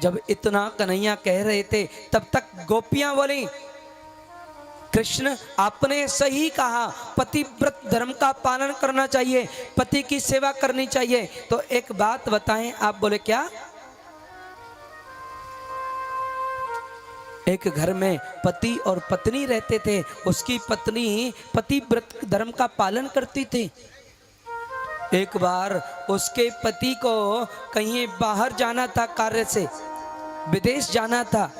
जब इतना कन्हैया कह रहे थे तब तक गोपियां बोली, कृष्ण आपने सही कहा, पतिव्रत धर्म का पालन करना चाहिए, पति की सेवा करनी चाहिए। तो एक बात बताएं आप। बोले क्या? एक घर में पति और पत्नी रहते थे, उसकी पत्नी पतिव्रत धर्म का पालन करती थी। एक बार उसके पति को कहीं बाहर जाना था, कार्य से विदेश जाना था,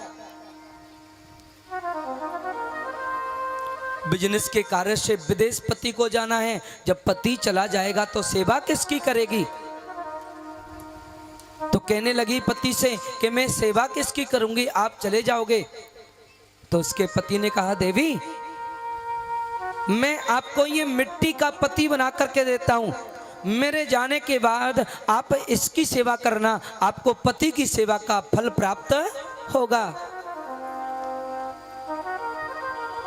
बिजनेस के कार्य से विदेश पति को जाना है। जब पति चला जाएगा तो सेवा किसकी करेगी? तो कहने लगी पति से कि मैं सेवा किसकी करूंगी, आप चले जाओगे। तो उसके पति ने कहा, देवी मैं आपको ये मिट्टी का पति बना करके देता हूं, मेरे जाने के बाद आप इसकी सेवा करना, आपको पति की सेवा का फल प्राप्त होगा।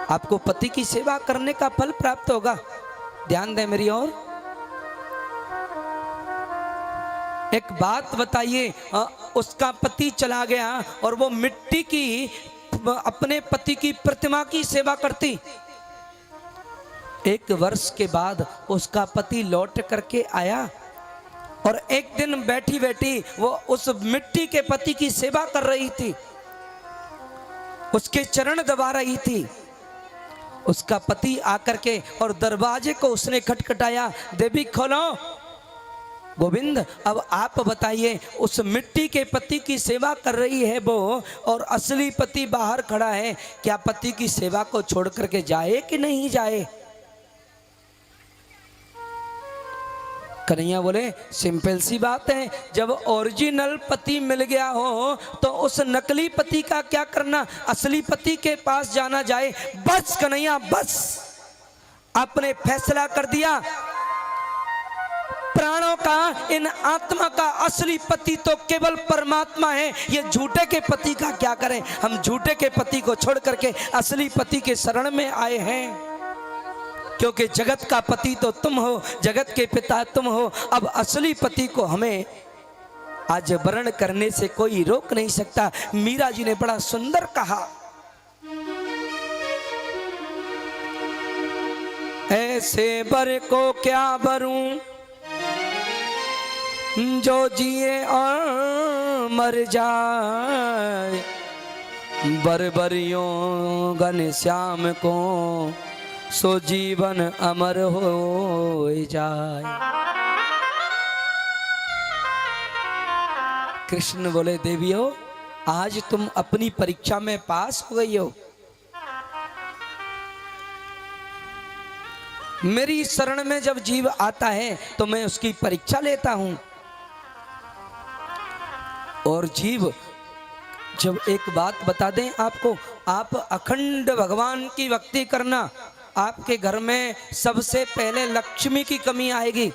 आपको पति की सेवा करने का फल प्राप्त होगा। ध्यान दें मेरी ओर। एक बात बताइए, उसका पति चला गया और वो मिट्टी की अपने पति की प्रतिमा की सेवा करती। एक वर्ष के बाद उसका पति लौट करके आया और एक दिन बैठी बैठी वो उस मिट्टी के पति की सेवा कर रही थी, उसके चरण दबा रही थी। उसका पति आकर के और दरवाजे को उसने खटखटाया, देवी खोलो। गोविंद अब आप बताइए, उस मिट्टी के पति की सेवा कर रही है वो और असली पति बाहर खड़ा है, क्या पति की सेवा को छोड़ करके जाए कि नहीं जाए? कन्हैया बोले, सिंपल सी बात है, जब ओरिजिनल पति मिल गया हो तो उस नकली पति का क्या करना, असली पति के पास जाना जाए। बस कन्हैया बस, आपने फैसला कर दिया, प्राणों का, इन आत्मा का असली पति तो केवल परमात्मा है। ये झूठे के पति का क्या करें? हम झूठे के पति को छोड़ करके असली पति के शरण में आए हैं, क्योंकि जगत का पति तो तुम हो, जगत के पिता तुम हो। अब असली पति को हमें आज वर्ण करने से कोई रोक नहीं सकता। मीरा जी ने बड़ा सुंदर कहा, ऐसे बर को क्या बरूं जो जिए और मर जाए, बरबरियों घनश्याम को सो जीवन अमर हो जाए। कृष्ण बोले, देवियों आज तुम अपनी परीक्षा में पास हो गई हो, मेरी शरण में जब जीव आता है तो मैं उसकी परीक्षा लेता हूं। और जीव, जब एक बात बता दें आपको, आप अखंड भगवान की भक्ति करना, आपके घर में सबसे पहले लक्ष्मी की कमी आएगी।